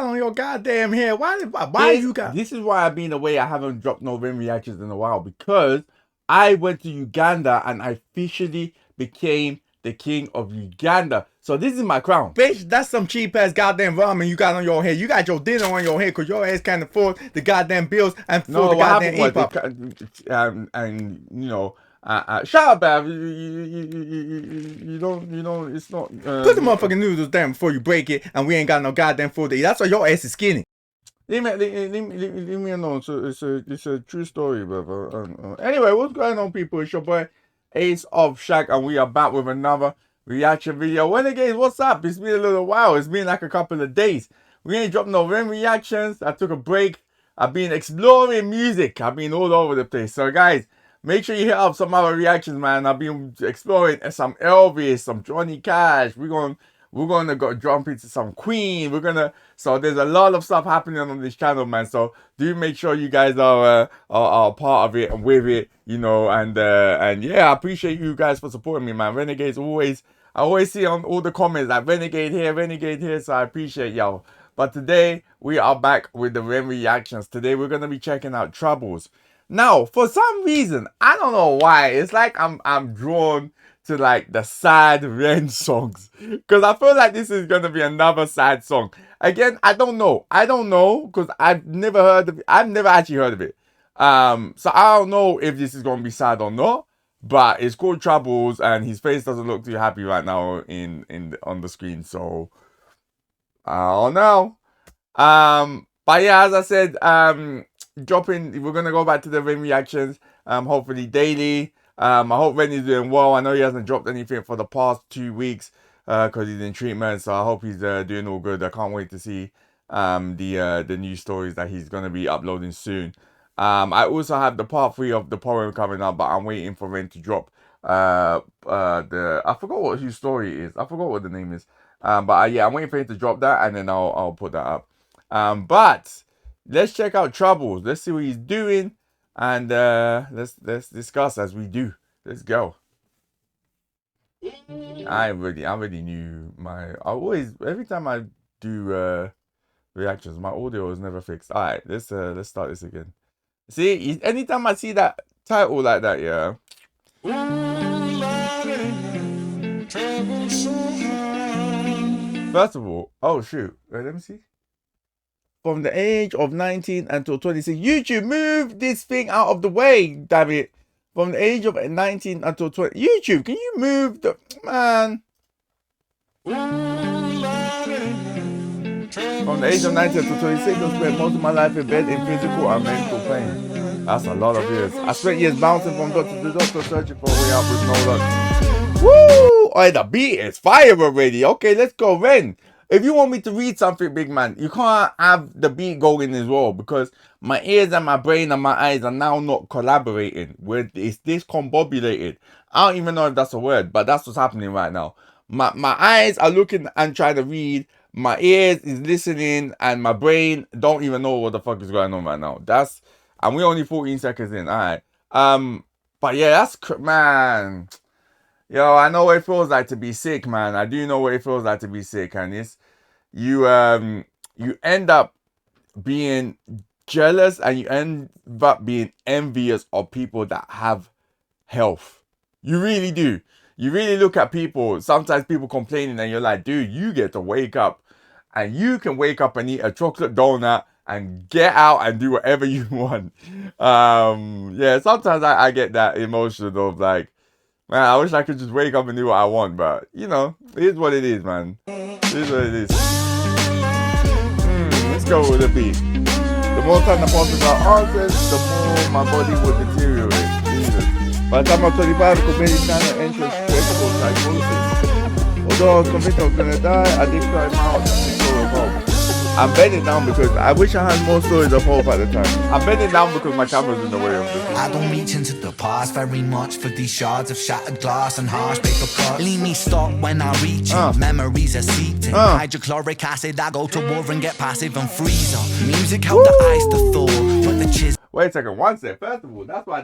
got on your goddamn hair? Why you got? This is why I've been away. I haven't dropped no Rim reactions in a while, because I went to Uganda and I officially became the king of Uganda. So this is my crown. Bitch, that's some cheap ass goddamn ramen you got on your head. You got your dinner on your head because your ass can't afford the goddamn bills and afford the goddamn e-pop. And you know, shut up, Bav. You don't, it's not. Put the motherfucking noodles down before you break it, and we ain't got no goddamn food to eat. That's why your ass is skinny. Leave me alone. It's a true story, brother. Anyway, what's going on, people? It's your boy Ace of Shaq, and we are back with another reaction video. Renegades, what's up? It's been a little while. It's been like a couple of days. We ain't dropped no Rim reactions. I took a break. I've been exploring music. I've been all over the place. So, guys, make sure you hit up some other reactions, man. I've been exploring some Elvis, some Johnny Cash. We're gonna go jump into some Queen. So there's a lot of stuff happening on this channel, man. So do make sure you guys are part of it and with it, you know. And yeah, I appreciate you guys for supporting me, man. Renegades I always see on all the comments like Renegade here. So I appreciate y'all. But today we are back with the Ren reactions. Today we're gonna be checking out Troubles. Now, for some reason, I don't know why, it's like I'm drawn to like the sad Ren songs, because I feel like this is gonna be another sad song. Again, I don't know because I've never heard of it. I've never actually heard of it. So I don't know if this is gonna be sad or not. But it's called Troubles, and his face doesn't look too happy right now on the screen. So I don't know. But yeah, as I said, we're gonna go back to the Ren reactions. Hopefully daily. I hope Ren is doing well. I know he hasn't dropped anything for the past 2 weeks because he's in treatment. So I hope he's doing all good. I can't wait to see the new stories that he's gonna be uploading soon. I also have the part 3 of the poem coming up, but I'm waiting for Ren to drop I forgot what his story is. I forgot what the name is. But yeah, I'm waiting for him to drop that, and then I'll put that up. But let's check out Troubles. Let's see what he's doing, and let's discuss as we do. Let's go. I already knew every time I do reactions, my audio is never fixed. All right, let's start this again. See, anytime I see that title like that, yeah. First of all, oh shoot, wait, let me see. From the age of 19 until 26, YouTube, move this thing out of the way, damn it. From the age of 19 until 20, YouTube, can you move the, man? From the age of 19 to 26, I spent most of my life in bed in physical and mental pain. That's a lot of years. I spent years bouncing from doctor to doctor, searching for a way out with no luck. Woo! Oh, the beat is fire already. Okay, let's go, Ren. If you want me to read something, big man, you can't have the beat going as well, because my ears and my brain and my eyes are now not collaborating. It's discombobulated. I don't even know if that's a word, but that's what's happening right now. My eyes are looking and trying to read. My ears is listening, and my brain don't even know what the fuck is going on right now. And we're only 14 seconds in. All right. But yeah, that's, man. Yo, I know what it feels like to be sick, man. I do know what it feels like to be sick, and it's you end up being jealous, and you end up being envious of people that have health. You really do. You really look at people, sometimes people complaining, and you're like, dude, you get to wake up, and you can wake up and eat a chocolate donut and get out and do whatever you want. Yeah, sometimes I get that emotion of like, man, I wish I could just wake up and do what I want, but you know, it is what it is, man. It is what it is. Let's go with the beat. The more time the process are answers, the more my body will deteriorate. Jesus. By the time I'm 25, I could barely stand and enter stressful psychosis. Although I was convinced I was gonna die, I did cry my heart to story of hope. I'm bending down because I wish I had more stories of hope at the time. I'm bending down because my camera's in the way of this. I don't reach into the past very much for these shards of shattered glass and harsh paper cuts. Leave me stop when I reach it. Memories are seeped in hydrochloric acid. I go to war and get passive and freeze up. Music helped the ice to thaw, but the chisel. Wait a second, one sec. First of all, that's why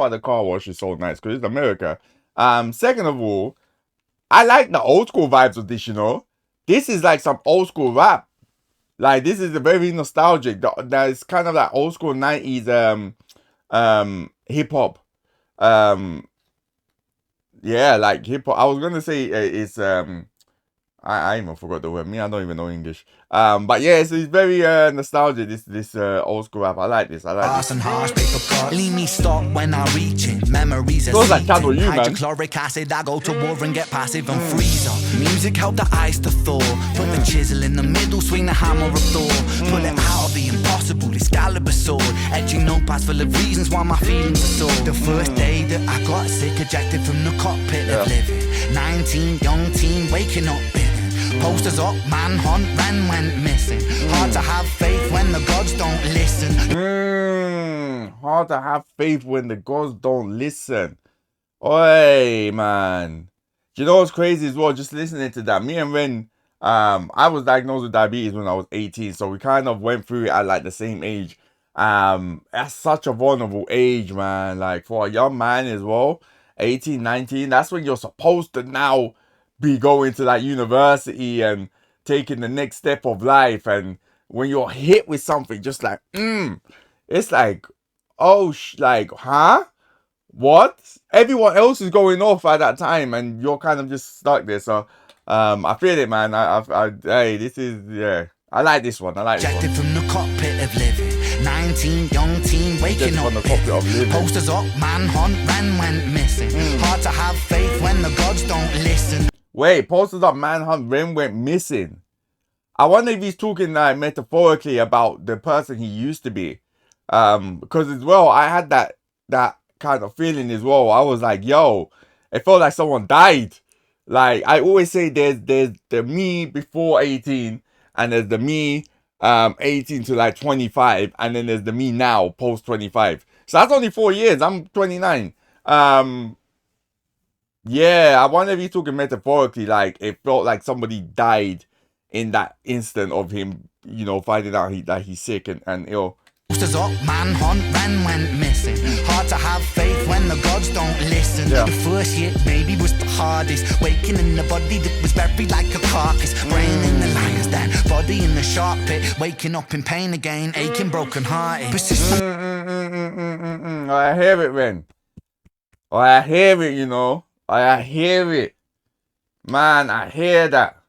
the car wash is so nice, because it's America. Second of all, I like the old school vibes of this, you know. This is like some old school rap. Like, this is a very nostalgic. That's kind of like old school 90s hip hop. Yeah, like hip hop. I was gonna say it's I even forgot the word. Me, I don't even know English. But yeah, it's very nostalgic. This old school rap. I like this. I like this. And harsh paper cuts. Leave me stop when I reach it. Memories are Feels like Channel U, man. hydrochloric acid. I go to war and get passive and freeze up. Music help the ice to thaw. Put the chisel in the middle, swing the hammer of Thor. Pull it out of the impossible, Excalibur sword. Etching notepads full of reasons why my feelings are sore. The first day that I got sick, ejected from the cockpit of living. 19, young teen, waking up bitten. Posters up, manhunt, ran, went missing. Hard to have faith when the gods don't listen. Hard to have faith when the gods don't listen. Oi, man. Do you know what's crazy as well? Just listening to that. Me and Ren, I was diagnosed with diabetes when I was 18. So we kind of went through it at like the same age. That's such a vulnerable age, man. Like for a young man as well. 18, 19. That's when you're supposed to now be going to like university and taking the next step of life. And when you're hit with something just like it's like, oh, like, huh, what? Everyone else is going off at that time and you're kind of just stuck there. So I feel it, man. Hey, this is, yeah, I like this one. I like this one. From the cockpit of living. 19, young teen, waking up. Posters up, manhunt, ran, went missing. Hard to have faith when the gods don't listen. Wait, posters up, manhunt, Ren went missing. I wonder if he's talking like metaphorically about the person he used to be. Because as well, I had that kind of feeling as well. I was like, yo, it felt like someone died. Like I always say, there's the me before 18, and there's the me 18 to like 25, and then there's the me now post 25. So that's only 4 years. I'm 29. Yeah, I wonder if he's talking metaphorically, like it felt like somebody died in that instant of him, you know, finding out that he's sick and ill. Posters up, manhunt, ran, went missing. Hard to have faith when the gods don't listen. Yeah. The first year maybe was the hardest. Waking in the body that was buried like a carcass. Brain in the lion's den, body in the shark pit. Waking up in pain again, aching, broken hearted. Persistent. I hear it, man. I hear it, you know. I hear it. Man, I hear that.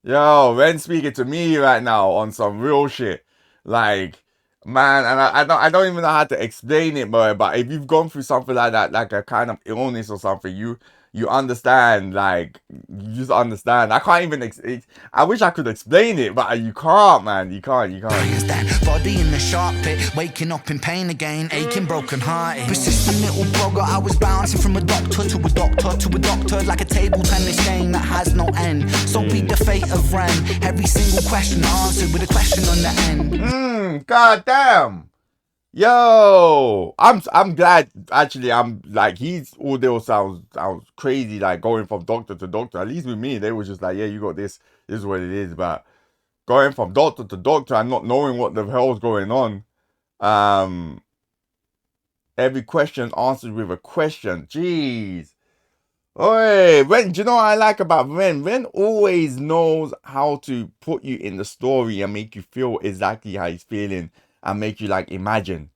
Yo, Ren speaking to me right now on some real shit. Like, man, and I don't even know how to explain it, but if you've gone through something like that, like a kind of illness or something, you understand, like, you just understand. I can't even, I wish I could explain it, but you can't, man. You can't. Body in the shark pit, waking up in pain again, aching, broken hearted. Persistent little blogger, I was bouncing from a doctor to a doctor to a doctor, like a table tennis game that has no end. So be the fate of Ren, every single question answered with a question on the end. God damn. Yo, I'm glad actually. I'm like, his audio sounds crazy, like going from doctor to doctor. At least with me, they were just like, yeah, you got this is what it is. But going from doctor to doctor and not knowing what the hell's going on, every question answered with a question. Jeez. Oi, Ren, do you know what I like about Ren? Ren always knows how to put you in the story and make you feel exactly how he's feeling and make you like imagine.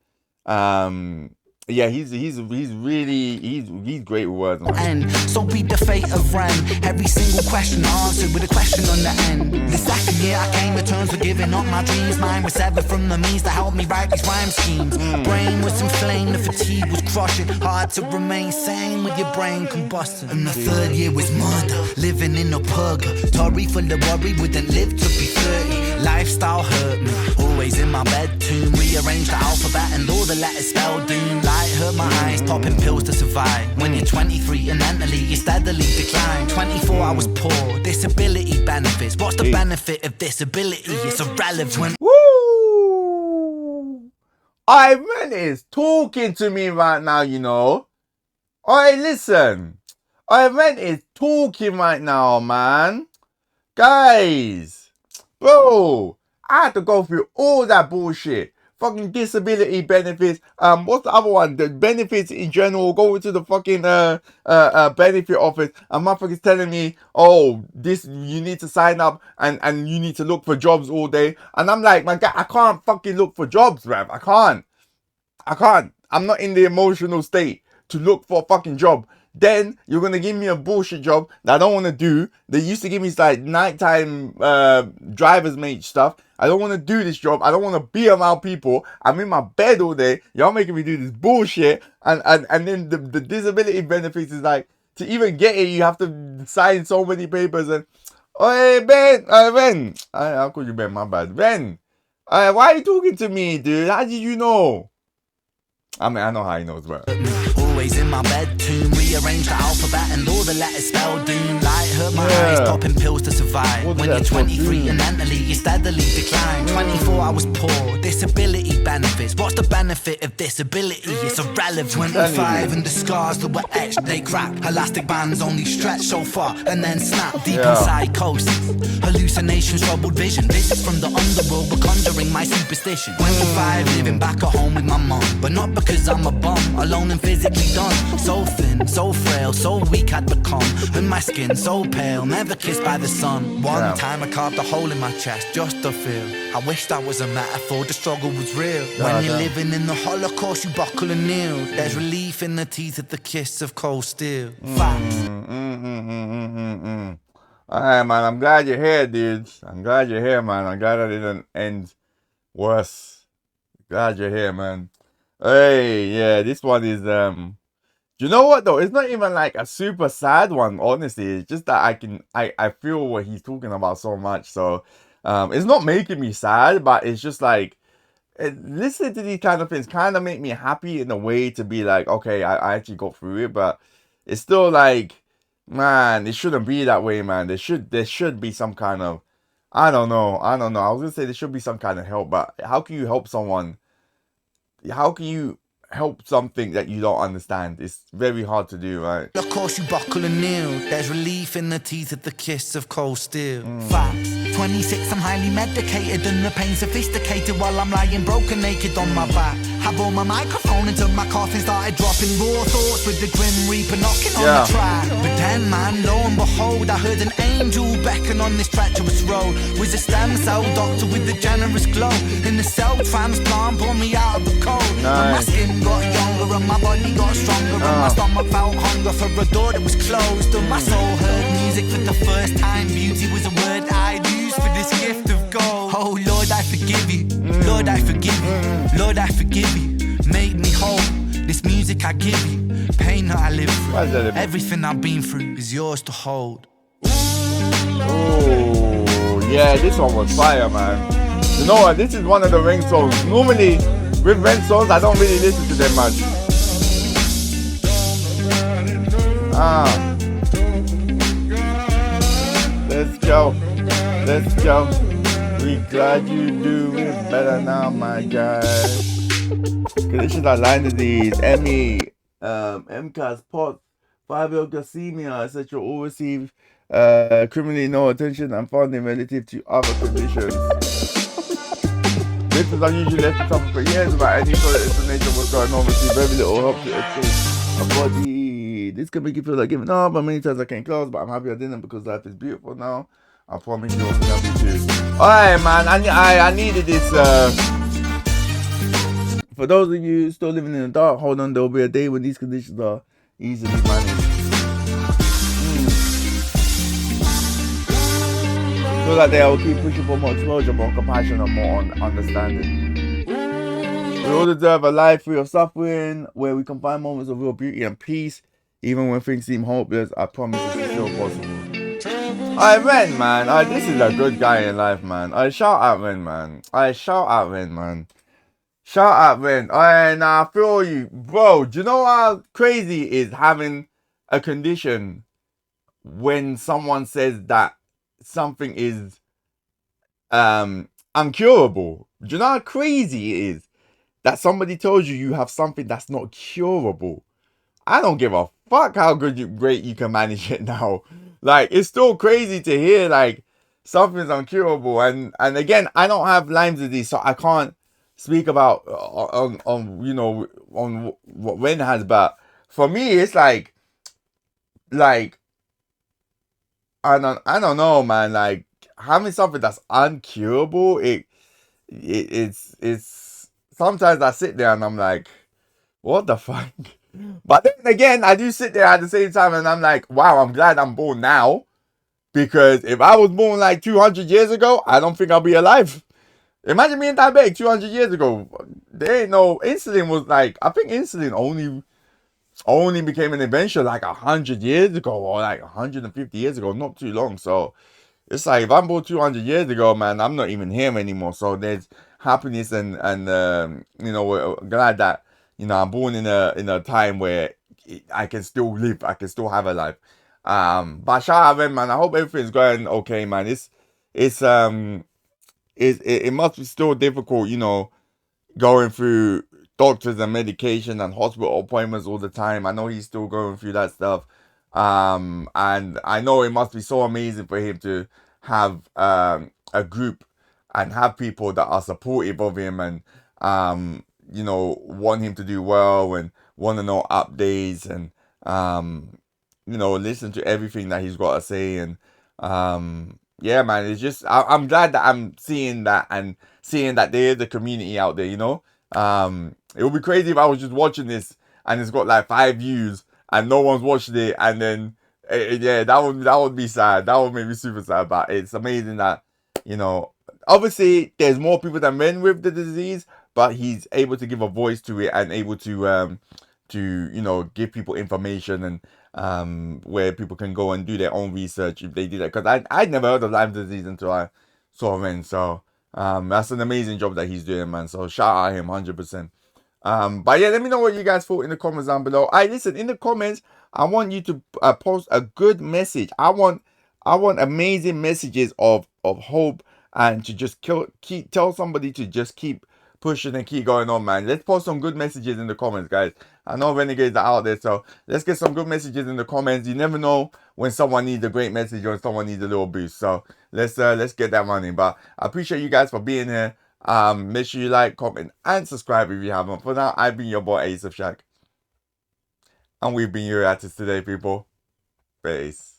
Yeah, he's great with words, man. And so be the fate of Ren, every single question answered with a question on the end. The second year I came to terms with giving up my dreams. Mine was severed from the means that helped me write these rhyme schemes. Brain was inflamed, the fatigue was crushing. Hard to remain sane with your brain combusting. And the third year was murder, living in a purgatory full of worry, wouldn't live to be 30. Lifestyle hurt me, always in my bed tomb. Rearranged the alphabet and all the letters spelled doom. Light hurt my eyes, popping pills to survive. When you're 23 and mentally you steadily decline. 24 I was poor, disability benefits. What's the benefit of disability? It's irrelevant. Woo! Ivan is talking to me right now, you know. Alright, listen. Ivan is talking right now, man. Guys. Bro, I had to go through all that bullshit fucking disability benefits. What's the other one? The benefits in general. Go to the fucking benefit office, and motherfuckers telling me, oh, this you need to sign up and you need to look for jobs all day. And I'm like, my guy, I can't fucking look for jobs, bruv. I can't. I'm not in the emotional state to look for a fucking job. Then you're gonna give me a bullshit job that I don't want to do. They used to give me like nighttime driver's mate stuff. I don't want to do this job. I don't want to be around people. I'm in my bed all day. Y'all making me do this bullshit. And then the disability benefits is like, to even get it, you have to sign so many papers. And oh, hey Ben, I'll call you Ben. My bad, Ben. Why are you talking to me, dude? How did you know? I mean, I know how he knows, but always in my bed, tomb, rearrange the alphabet and all the letters spelled doom. Light hurt my eyes, popping pills to survive. When you're 23 and mentally you steadily decline. 24 I was poor, disability benefits. What's the benefit of disability? It's irrelevant. 25 and the scars that were etched, they crack. Elastic bands only stretch so far and then snap. Deep in psychosis, hallucinations, troubled vision. Visits from the underworld were conjuring my superstition. 25 living back at home with my mom, but not because I'm a bum, alone and physically done. So thin, so frail, so weak I'd become. And my skin so pale, never kissed by the sun. One time I carved a hole in my chest just to feel. I wish that was a metaphor, the struggle was real. When you're living in the Holocaust, you buckle and kneel. There's relief in the teeth of the kiss of cold steel. Facts. Alright, man, I'm glad you're here, dude. I'm glad you're here, man. I'm glad I didn't end worse. Glad you're here, man. Hey, yeah, this one is you know what though? It's not even like a super sad one, honestly. It's just that I feel what he's talking about so much. So it's not making me sad, but it's just like listening to these kind of things kind of make me happy in a way, to be like, okay, I actually got through it. But it's still like, man, it shouldn't be that way, man. There should be some kind of, I don't know. I was gonna say there should be some kind of help, but how can you help someone? How can you help something that you don't understand? It's very hard to do, right? Of course you buckle and kneel. There's relief in the teeth of the kiss of cold steel. Facts. 26, I'm highly medicated and the pain sophisticated while I'm lying broken naked on my back. I bore my microphone until my coffin started dropping raw thoughts with the grim reaper knocking on the track. But then, man, lo and behold, I heard an angel beckon on this treacherous road. Was a stem cell doctor with a generous glow. In the cell transplant, pulled me out of the cold. My skin got younger and my body got stronger, and my stomach felt hunger for a door that was closed. And my soul heard music for the first time. Beauty was a word I'd use for this gift of gold. Oh Lord, I forgive you. Lord, I forgive you. Lord, I forgive you. Make me whole. This music I give you, pain that I live through, everything I've been through is yours to hold. Oh yeah, this one was fire, man. You know what? This is one of the Ring songs. Normally with Ring songs, I don't really listen to them much. Let's go. Let's go. We glad you do it better now, my guy. Conditions are line disease, ME, MCAS, POTS, 5-year glycemia, etc. all receive criminally no attention and funding relative to other conditions. Victims are usually left to suffer for years without any further explanation of what's going on, receive very little help to escape a body. This can make you feel like giving up, but many times I can't close, but I'm happy I didn't because life is beautiful now. I promise you, I'll be too. Alright, man, I needed this. For those of you still living in the dark, hold on, there will be a day when these conditions are easily managed. Feel like they will keep pushing for more exposure, more compassion, and more understanding. We all deserve a life free of suffering, where we can find moments of real beauty and peace, even when things seem hopeless. I promise it's still possible. Alright, Ren, man. This is a good guy in life, man. Shout out Ren, man. Shout out Ren, man. Shout out, Ren. And I feel you. Bro, do you know how crazy is having a condition when someone says that something is uncurable? Do you know how crazy it is that somebody tells you you have something that's not curable? I don't give a fuck how great you can manage it now. Like, it's still crazy to hear, like, something's uncurable. And again, I don't have Lyme disease, so I can't speak about on you know on what Wayne has, but for me it's like I don't know, man. Like having something that's uncurable, it's sometimes I sit there and I'm like, what the fuck? But then again, I do sit there at the same time and I'm like, wow, I'm glad I'm born now. Because if I was born like 200 years ago, I don't think I'll be alive. Imagine being that big 200 years ago. There ain't no insulin was like, I think insulin only became an invention like 100 years ago or like 150 years ago, not too long. So it's like if I'm born 200 years ago, man, I'm not even here anymore. So there's happiness and you know, we're glad that, you know, I'm born in a time where I can still live, I can still have a life. But shout out, man. I hope everything's going okay, man. It's it must be still difficult, you know, going through doctors and medication and hospital appointments all the time. I know he's still going through that stuff. And I know it must be so amazing for him to have a group and have people that are supportive of him and you know, want him to do well and want to know updates and you know, listen to everything that he's got to say. And yeah, man, it's just I'm glad that I'm seeing that and seeing that there is a community out there, you know. It would be crazy if I was just watching this and it's got like 5 views and no one's watched it, and then yeah, that would be sad. That would make me super sad. But it's amazing that, you know, obviously there's more people than men with the disease, but he's able to give a voice to it and able to you know, give people information and where people can go and do their own research if they do that. Because I'd never heard of Lyme disease until I saw him. So that's an amazing job that he's doing, man. So shout out him 100%. But yeah, let me know what you guys thought in the comments down below. Listen, in the comments, I want you to post a good message. I want amazing messages of hope and to just tell somebody to just keep pushing and keep going on, man. Let's post some good messages in the comments, guys. I know renegades are out there, so let's get some good messages in the comments. You never know when someone needs a great message or someone needs a little boost. So let's get that running. But I appreciate you guys for being here. Make sure you like, comment, and subscribe if you haven't. For now, I've been your boy Ace of Shaq, and we've been your artists today, people. Peace.